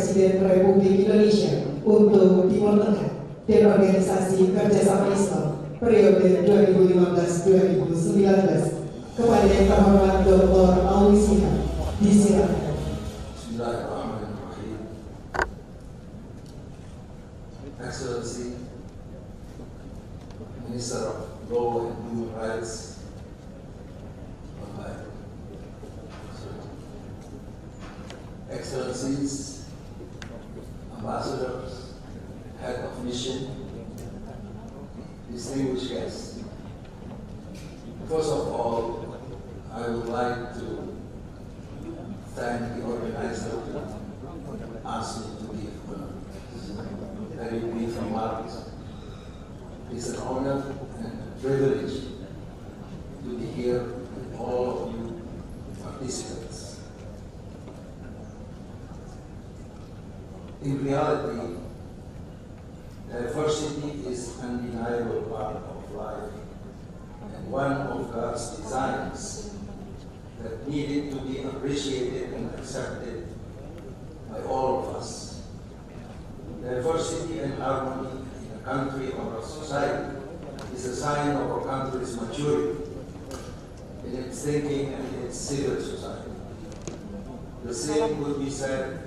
Presiden Republik Indonesia untuk Timur Tengah dan Organisasi Kerjasama Islam periode 2015-2019 kepada Yang Terhormat Dr. Alwi Shihab. Disilakan. Bismillahirrahmanirrahim. Excellency, Minister of Law and Human Rights, Excellencies, Ambassadors, Head of Mission, distinguished guests. First of all, I would like to thank the organizer who asked me to give very brief remarks. It's an honor and a privilege to be here with all of you participants. In reality, diversity is an undeniable part of life and one of God's designs that needed to be appreciated and accepted by all of us. Diversity and harmony in a country or a society is a sign of our country's maturity in its thinking and in its civil society. The same would be said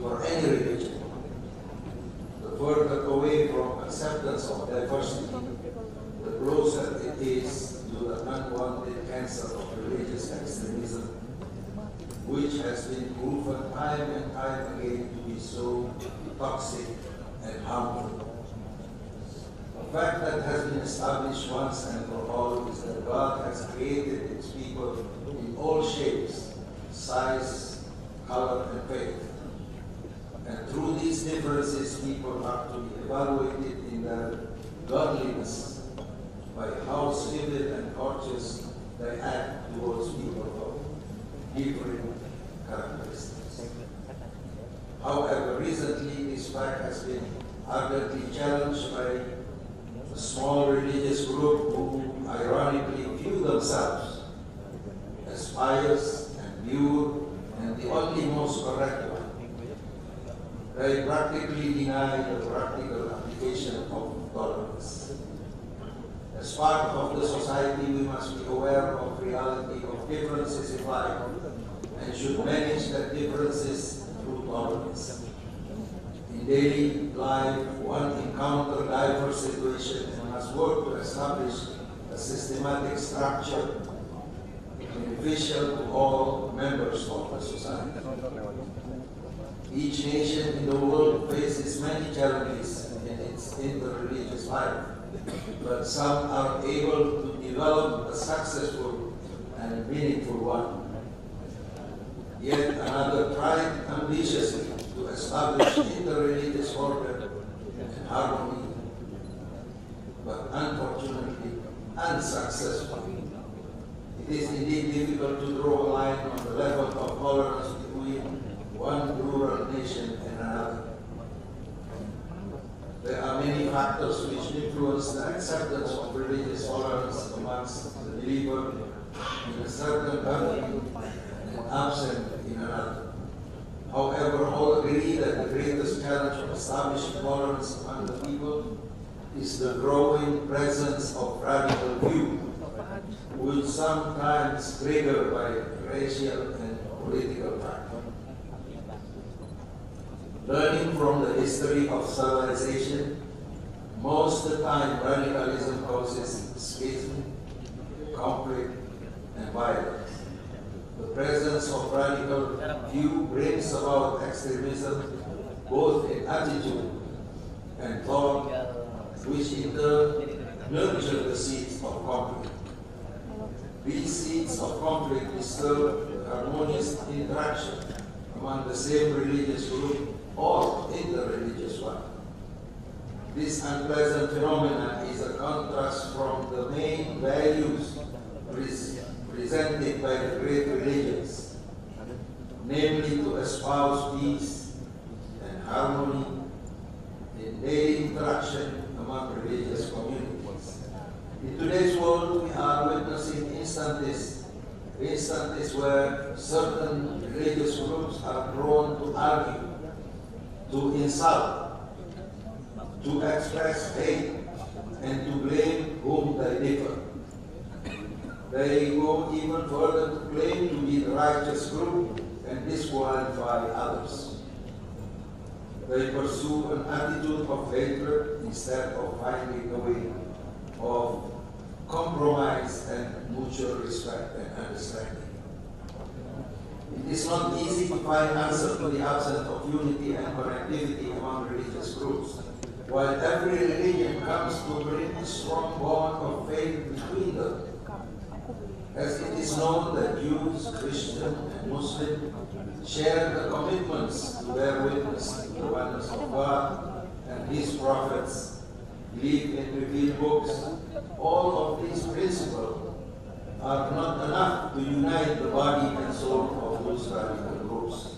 for any religion. The further away from acceptance of diversity, the closer it is to the unwanted cancer of religious extremism, which has been proven time and time again to be so toxic and harmful. A fact that has been established once and for all is that God has created its people in all shapes, size, color, and faith. And through these differences, people are to be evaluated in their godliness by how civil and courteous they act towards people of different characteristics. However, recently this fact has been ardently challenged by a small religious group who ironically view themselves as pious and pure and the only most correct one. They practically deny the practical application of tolerance. As part of the society, we must be aware of the reality of differences in life and should manage the differences through tolerance. In daily life, one encounters diverse situations and must work to establish a systematic structure beneficial to all members of the society. Each nation in the world faces many challenges in its interreligious life, but some are able to develop a successful and meaningful one. Yet another tried ambitiously to establish interreligious order and harmony, but unfortunately unsuccessful. It is indeed difficult to draw a line on the level of tolerance between one plural nation and another. There are many factors which influence the acceptance of religious tolerance amongst the believer in a certain country and absent in another. However, all agree that the greatest challenge of establishing tolerance among the people is the growing presence of radical view, which sometimes triggered by racial and political factors. Learning from the history of civilization, most of the time radicalism causes schism, conflict, and violence. The presence of radical view brings about extremism, both in attitude and thought, which in turn nurture the seeds of conflict. These seeds of conflict disturb harmonious interaction among the same religious group or interreligious one. This unpleasant phenomenon is a contrast from the main values presented by the great religions, namely to espouse peace and harmony in daily interaction among religious communities. In today's world, we are witnessing instances where certain religious groups are drawn to argue to insult, to express hate, and to blame whom they differ. They go even further to claim to be the righteous group and disqualify others. They pursue an attitude of hatred instead of finding a way of compromise and mutual respect and understanding. It is not easy to find answers to the absence of unity and connectivity among religious groups, while every religion comes to bring a strong bond of faith between them. As it is known that Jews, Christian, and Muslim share the commitments to bear witness to the oneness of God and His prophets, believe in revealed books, all of these principles are not enough to unite the body and soul of those radical groups.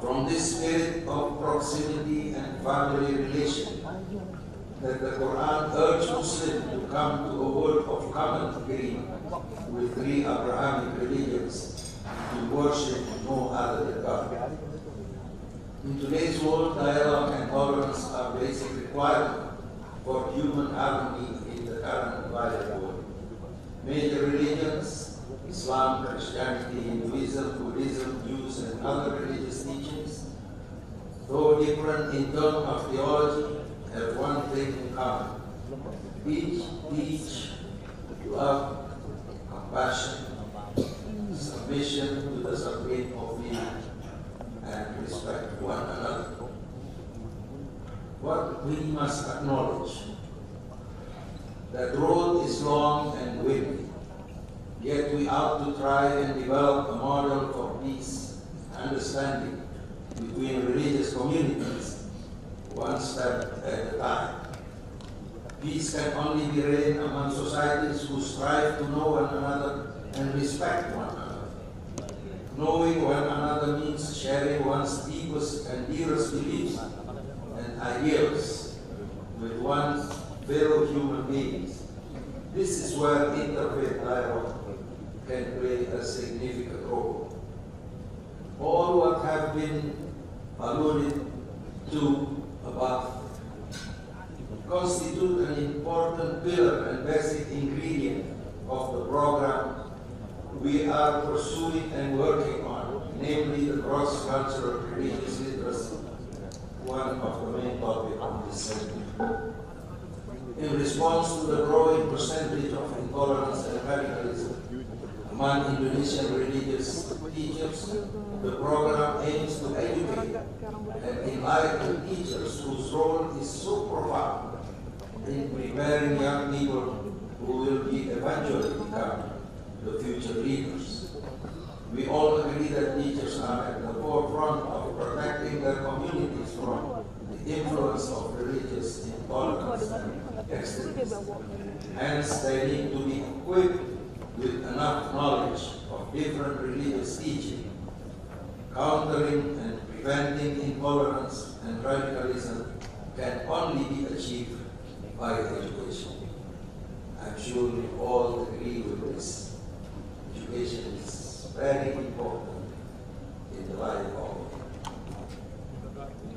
From this spirit of proximity and family relation, that the Quran urged Muslims to come to a world of common agreement with three Abrahamic religions to worship no other than God. In today's world, dialogue and tolerance are basic requirements for human harmony in the current violent world. Major religions, Islam, Christianity, Hinduism, Buddhism, Jews, and other religious teachings, though different in terms of theology, have one thing in common. Each teach love, compassion, submission to the supreme opinion, and respect one another. What we must acknowledge, that the road is long and windy, yet we ought to try and develop a model for peace and understanding between religious communities, one step at a time. Peace can only be reigned among societies who strive to know one another and respect one another. Knowing one another means sharing one's deepest and dearest beliefs and ideals with one's fellow human beings. This is where interfaith dialogue can play a significant role. All what have been alluded to above constitute an important pillar and basic ingredient of the program we are pursuing and working on, namely the cross-cultural religious literacy, one of the main topics of this session. In response to the growing percentage of intolerance and radicalism among Indonesian religious teachers, the program aims to educate and enlighten teachers whose role is so profound in preparing young people who will be eventually become the future leaders. We all agree that teachers are at the forefront of protecting their communities from the influence of religious intolerance and extremism. Hence, they need to be equipped with enough knowledge of different religious teaching. Countering and preventing intolerance and radicalism can only be achieved by education. I'm sure we all agree with this. Education is very important in the life of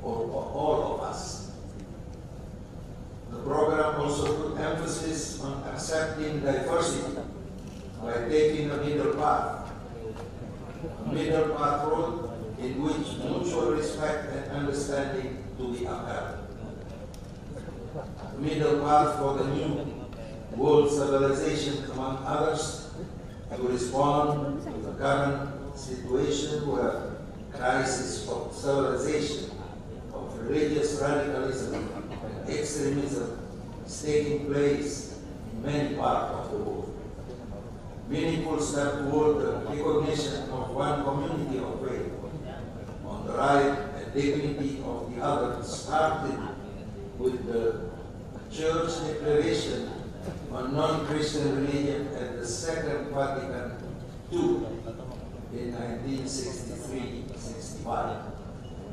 all of us. The program also put emphasis on accepting diversity by taking a middle path road in which mutual respect and understanding to be upheld. A middle path for the new world civilization, among others, to respond to the current situation where crisis of civilization, of religious radicalism and extremism is taking place in many parts of the world. Meaningful step toward the recognition of one community of faith on the right and dignity of the other started with the Church Declaration on Non-Christian Religion at the Second Vatican II in 1963-65.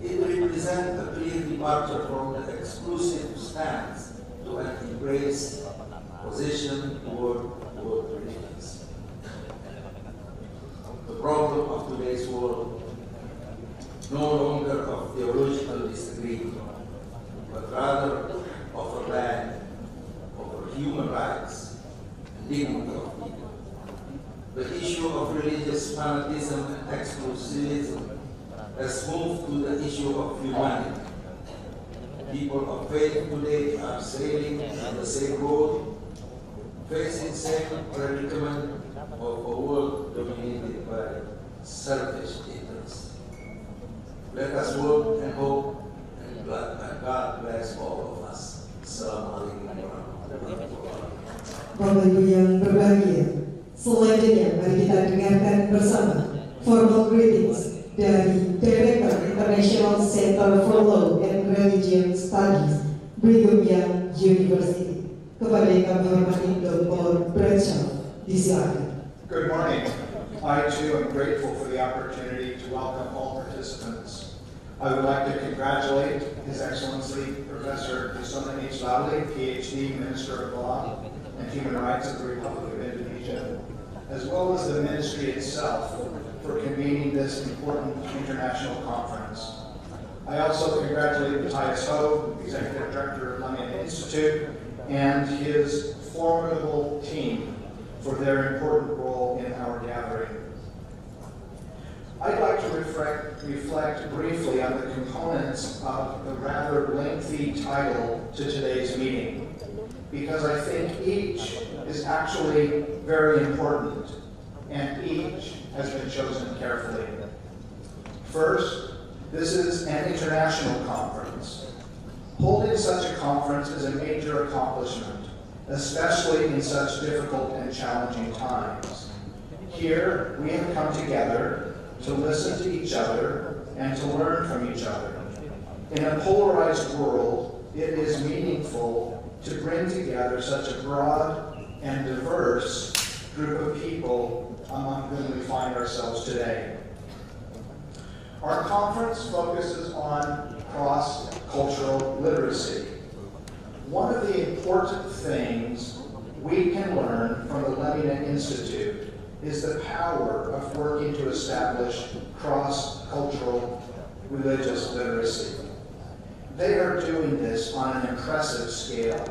It represents a clear departure from the exclusive stance to an embraced position toward world religions. The problem of today's world no longer of theological disagreement, but rather of a land, over human rights and dignity of people. The issue of religious fanatism and exclusivism has moved to the issue of humanity. People of faith today are sailing on the same road, facing the same predicament of a world dominated by selfish interests. Let us work and hope, and God bless all of us. Assalamualaikum warahmatullahi wabarakatuh. Bapak Ibu yang berbahagia, selanjutnya mari kita dengarkan bersama formal greetings dari Director International Center for Law and Religion Studies, Brigham University. Kepada yang kami hormati Dr. Brigham, disilakan. Good morning. I too am grateful for the opportunity to welcome all participants. I would like to congratulate His Excellency Professor Leimena Institute, Ph.D, Minister of Law and Human Rights of the Republic of Indonesia, as well as the Ministry itself for convening this important international conference. I also congratulate Matthias Ho, Executive Director of Leimena Institute, and his formidable team for their important role in our gathering. I'd like to reflect briefly on the components of the rather lengthy title to today's meeting, because I think each is actually very important, and each has been chosen carefully. First, this is an international conference. Holding such a conference is a major accomplishment, especially in such difficult and challenging times. Here, we have come together to listen to each other and to learn from each other. In a polarized world, it is meaningful to bring together such a broad and diverse group of people among whom we find ourselves today. Our conference focuses on cross-cultural literacy. One of the important things we can learn from the Leimena Institute is the power of working to establish cross-cultural religious literacy. They are doing this on an impressive scale,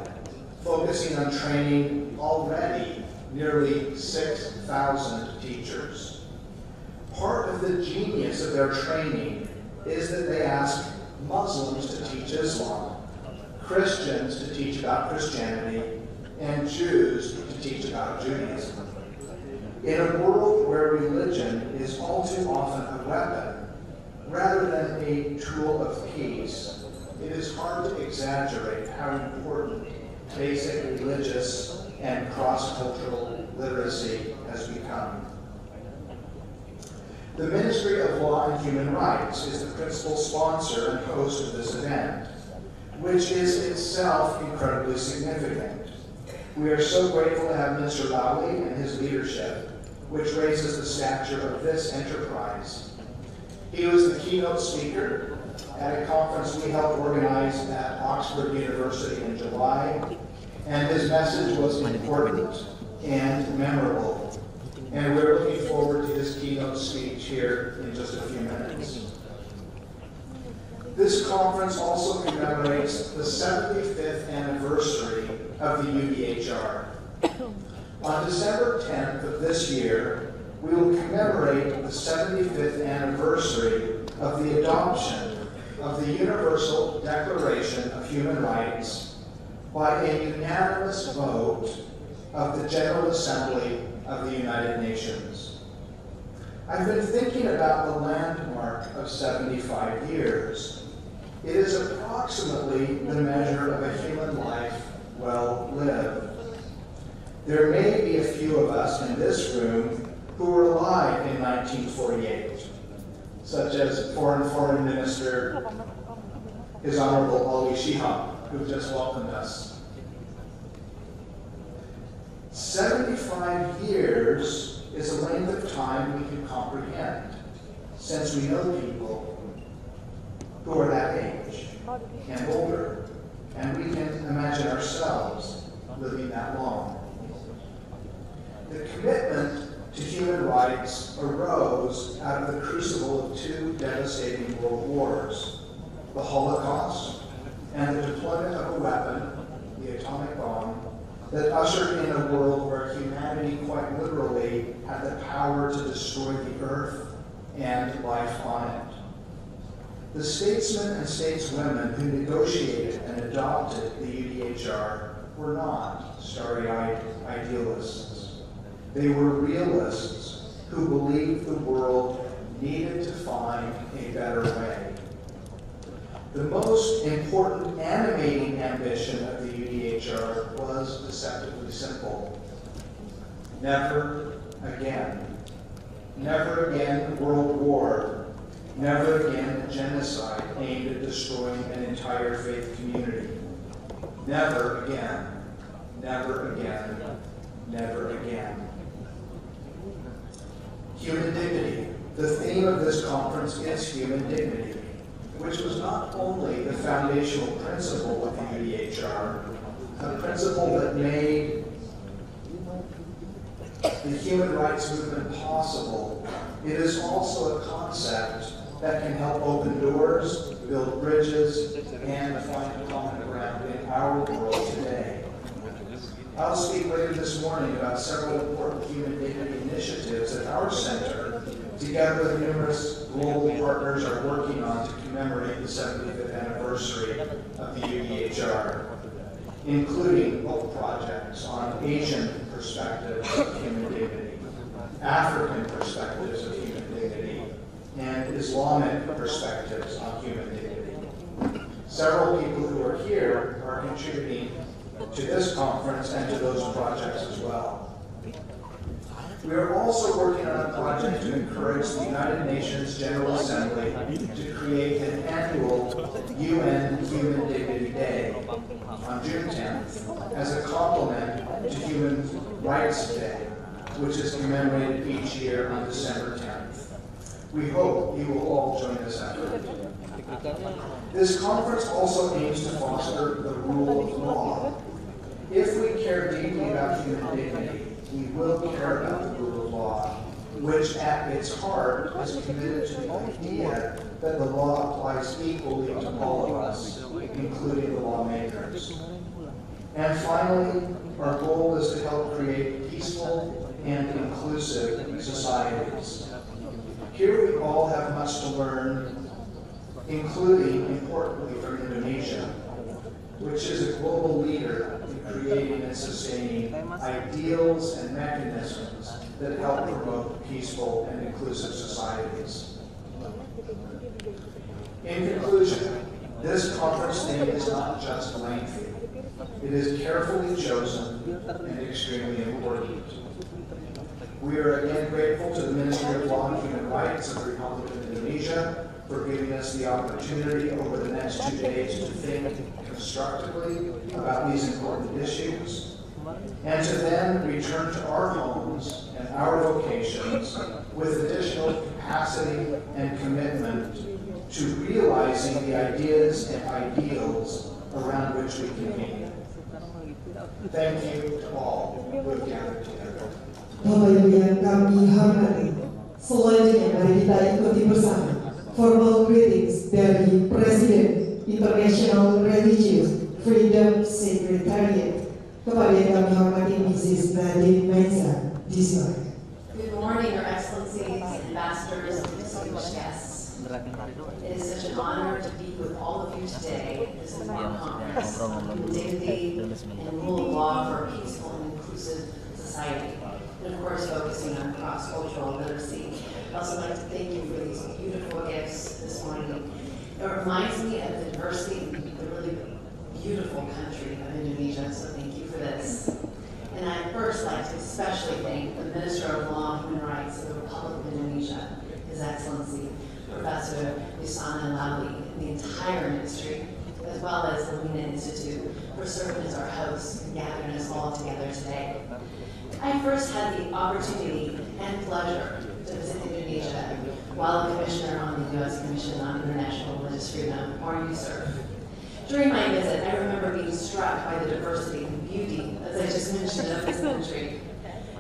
focusing on training already nearly 6,000 teachers. Part of the genius of their training is that they ask Muslims to teach Islam, Christians to teach about Christianity, and Jews to teach about Judaism. In a world where religion is all too often a weapon rather than a tool of peace, it is hard to exaggerate how important basic religious and cross-cultural literacy has become. The Ministry of Law and Human Rights is the principal sponsor and host of this event, which is itself incredibly significant. We are so grateful to have Minister Alwi and his leadership, which raises the stature of this enterprise. He was the keynote speaker at a conference we helped organize at Oxford University in July, and his message was important and memorable. And we're looking forward to his keynote speech here in just a few minutes. This conference also commemorates the 75th anniversary of the UDHR. On December 10th of this year, we will commemorate the 75th anniversary of the adoption of the Universal Declaration of Human Rights by a unanimous vote of the General Assembly of the United Nations. I've been thinking about the landmark of 75 years. It is approximately the measure of a human life well lived. There may be a few of us in this room who were alive in 1948, such as Foreign Minister, His Honorable Alwi Shihab, who just welcomed us. 75 years is a length of time we can comprehend, since we know people who are that age and older, and we can imagine ourselves living that long. The commitment to human rights arose out of the crucible of two devastating world wars, the Holocaust and the deployment of a weapon, the atomic bomb, that ushered in a world where humanity quite literally had the power to destroy the earth and life on it. The statesmen and stateswomen who negotiated and adopted the UDHR were not starry-eyed idealists. They were realists who believed the world needed to find a better way. The most important animating ambition of the UDHR was deceptively simple. Never again. Never again world war. Never again genocide aimed at destroying an entire faith community. Never again. Never again. Never again. Human dignity. The theme of this conference is human dignity, which was not only the foundational principle of the UDHR, a principle that made the human rights movement possible. It is also a concept that can help open doors, build bridges, and find common ground in our world today. I'll speak later this morning about several important human dignity initiatives that our center, together with numerous global partners, are working on to commemorate the 75th anniversary of the UDHR, including book projects on Asian perspectives of human dignity, African perspectives of human dignity, and Islamic perspectives on human dignity. Several people who are here are contributing to this conference and to those projects as well. We are also working on a project to encourage the United Nations General Assembly to create an annual UN Human Dignity Day on June 10th as a complement to Human Rights Day, which is commemorated each year on December 10th. We hope you will all join this effort. This conference also aims to foster the rule of law. If we care deeply about human dignity, we will care about the rule of law, which at its heart is committed to the idea that the law applies equally to all of us, including the lawmakers. And finally, our goal is to help create peaceful and inclusive societies. Here we all have much to learn, including, importantly, from Indonesia, which is a global leader in creating and sustaining ideals and mechanisms that help promote peaceful and inclusive societies. In conclusion, this conference theme is not just lengthy. It is carefully chosen and extremely important. We are again grateful to the Ministry of Law and Human Rights of the Republic of Indonesia for giving us the opportunity over the next 2 days to think constructively about these important issues, and to then return to our homes and our vocations with additional capacity and commitment to realizing the ideas and ideals around which we convene. Thank you to all who have gathered together. Bapak Ibu yang kami hormati, selanjutnya mari kita ikuti bersama formal greetings dari Presiden International Religious Freedom Secretariat kepada yang kami hormati Mrs. Nadine Maenza di slide. Good morning, Your Excellencies, ambassadors, and distinguished guests. It is such an honor to be with all of you today at this important conference on dignity and rule of law for a peaceful and inclusive society, and of course focusing on cross-cultural literacy. I'd also like to thank you for these beautiful gifts this morning. It reminds me of the diversity in the really beautiful country of Indonesia, so thank you for this. And I'd first like to especially thank the Minister of Law and Human Rights of the Republic of Indonesia, His Excellency, Professor Yusana Lawi, and the entire ministry, as well as the Leimena Institute, for serving as our hosts and gathering us all together today. I first had the opportunity and pleasure to visit Indonesia while a commissioner on the U.S. Commission on International Religious Freedom, or USERF. During my visit, I remember being struck by the diversity and beauty, as I just mentioned, of this country.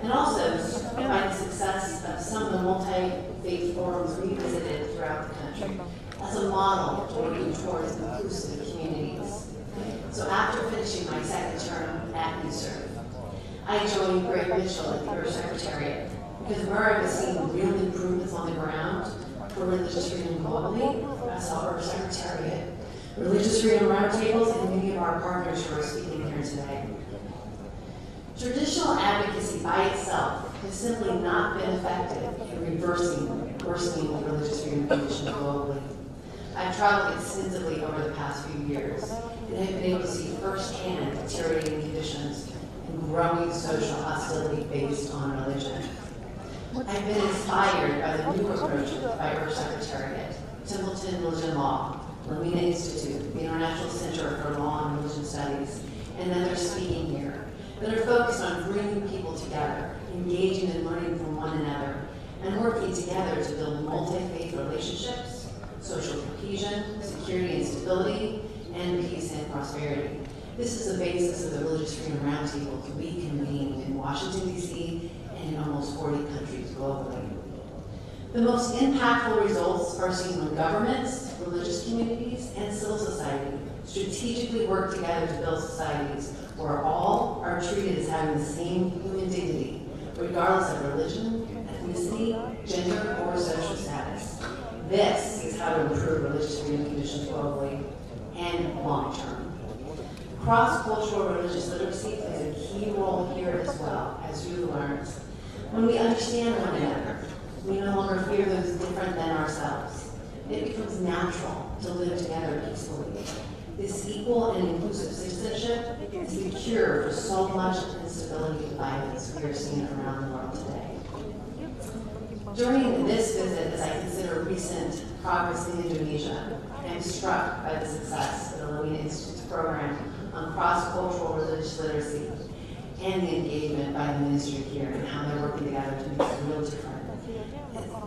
and also by the success of some of the multi-faith forums we visited throughout the country as a model for working towards inclusive communities. So after finishing my second term at USERV, I joined Greg Mitchell at the Secretariat because where I was seeing real improvements on the ground for religious freedom globally, I saw our Secretariat, religious freedom roundtables, and many of our partners who are speaking here today. Traditional advocacy by itself has simply not been effective in reversing worsening of religious freedom conditions globally. I've traveled extensively over the past few years and have been able to see firsthand deteriorating conditions and growing social hostility based on religion. I've been inspired by the new approaches by our Secretariat, Templeton Religion Law, Leimena Institute, the International Center for Law and Religion Studies, and others speaking here, that are focused on bringing people together, engaging and learning from one another, and working together to build multi-faith relationships, social cohesion, security and stability, and peace and prosperity. This is the basis of the Religious Freedom Roundtables we convened in Washington, D.C., and in almost 40 countries globally. The most impactful results are seen when governments, religious communities, and civil society strategically work together to build societies where all are treated as having the same human dignity, regardless of religion, ethnicity, gender, or social status. This is how to improve religious freedom conditions globally and long-term. Cross-cultural religious literacy plays a key role here as well, as you learned. When we understand one another, we no longer fear those different than ourselves. It becomes natural to live together peacefully. This equal and inclusive citizenship is the cure for so much instability and violence we are seeing around the world today. During this visit, as I consider recent progress in Indonesia, I am struck by the success of the Leimena Institute's program on cross-cultural religious literacy and the engagement by the ministry here and how they're working together to make a real difference.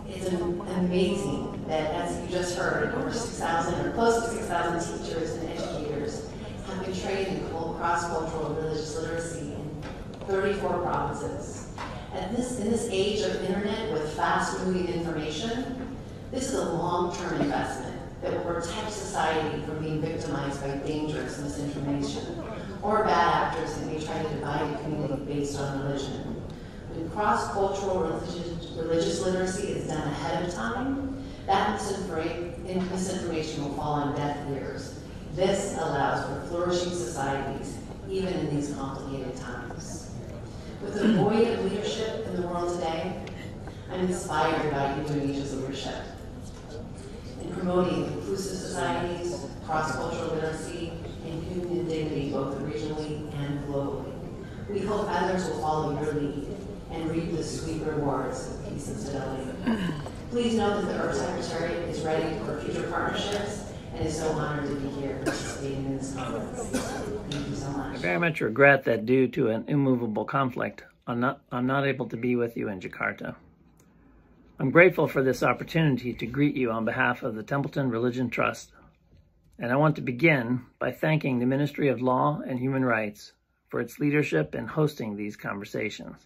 It's amazing that, as you just heard, over 6,000 or close to 6,000 teachers and educators have been trained in cross-cultural religious literacy in 34 provinces. In this age of internet with fast-moving information, this is a long-term investment that will protect society from being victimized by dangerous misinformation or bad actors that may try to divide a community based on religion. When cross-cultural religious literacy is done ahead of time, that misinformation will fall on deaf ears. This allows for flourishing societies, even in these complicated times. With the void of leadership in the world today, I'm inspired by Indonesia's leadership in promoting inclusive societies, cross-cultural literacy, and human dignity both regionally and globally. We hope others will follow your lead and reap the sweet rewards of peace and stability. Please know that the Earth Secretariat is ready for future partnerships and is so honored to be here participating in this conference. Thank you so much. I very much regret that due to an immovable conflict, I'm not able to be with you in Jakarta. I'm grateful for this opportunity to greet you on behalf of the Templeton Religion Trust, and I want to begin by thanking the Ministry of Law and Human Rights for its leadership in hosting these conversations.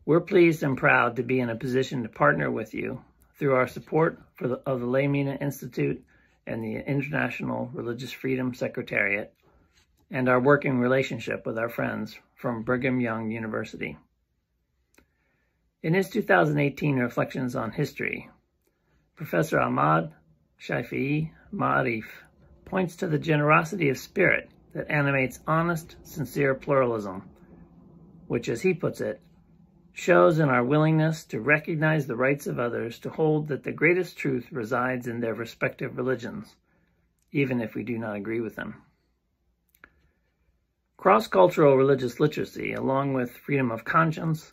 We're pleased and proud to be in a position to partner with you through our support of the Leimena Institute and the International Religious Freedom Secretariat, and our working relationship with our friends from Brigham Young University. In his 2018 Reflections on History, Professor Ahmad Shafi'i Ma'arif points to the generosity of spirit that animates honest, sincere pluralism, which, as he puts it, shows in our willingness to recognize the rights of others to hold that the greatest truth resides in their respective religions, even if we do not agree with them. Cross-cultural religious literacy, along with freedom of conscience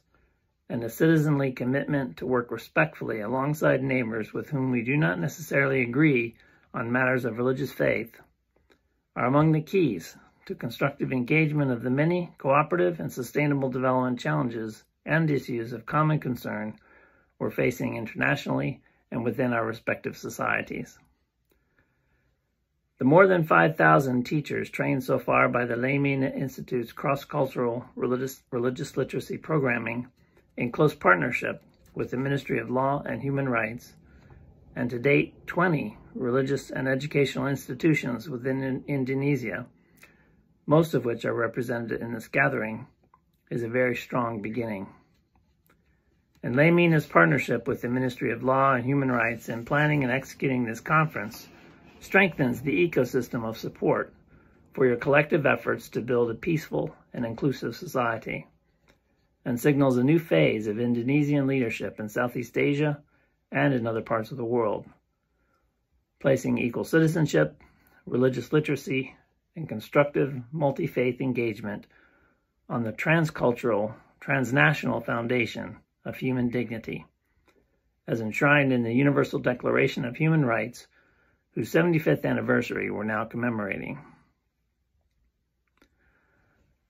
and a citizenly commitment to work respectfully alongside neighbors with whom we do not necessarily agree on matters of religious faith, are among the keys to constructive engagement of the many cooperative and sustainable development challenges and issues of common concern we're facing internationally and within our respective societies. The more than 5,000 teachers trained so far by the Leimena Institute's cross-cultural religious literacy programming in close partnership with the Ministry of Law and Human Rights, and to date 20 religious and educational institutions within Indonesia, most of which are represented in this gathering, is a very strong beginning. And Leimena's partnership with the Ministry of Law and Human Rights in planning and executing this conference strengthens the ecosystem of support for your collective efforts to build a peaceful and inclusive society, and signals a new phase of Indonesian leadership in Southeast Asia and in other parts of the world, placing equal citizenship, religious literacy, and constructive multi-faith engagement on the transcultural, transnational foundation of human dignity, as enshrined in the Universal Declaration of Human Rights, whose 75th anniversary we're now commemorating.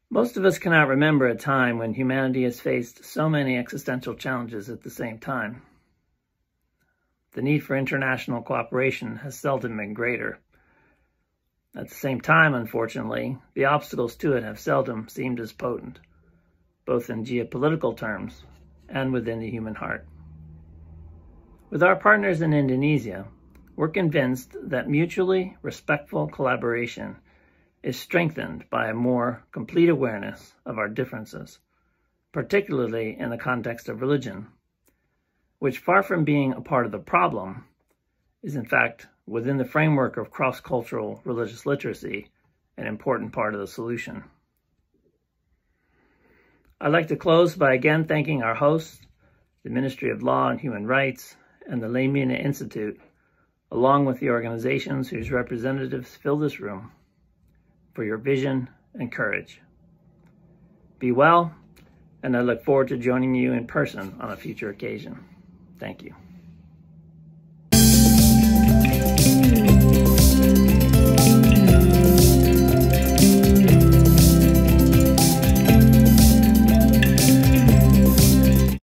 Most of us cannot remember a time when humanity has faced so many existential challenges at the same time. The need for international cooperation has seldom been greater. At the same time, unfortunately, the obstacles to it have seldom seemed as potent, both in geopolitical terms and within the human heart. With our partners in Indonesia, we're convinced that mutually respectful collaboration is strengthened by a more complete awareness of our differences, particularly in the context of religion, which, far from being a part of the problem, is in fact, within the framework of cross-cultural religious literacy, an important part of the solution. I'd like to close by again thanking our hosts, the Ministry of Law and Human Rights, and the Leimena Institute, along with the organizations whose representatives fill this room, for your vision and courage. Be well, and I look forward to joining you in person on a future occasion. Thank you.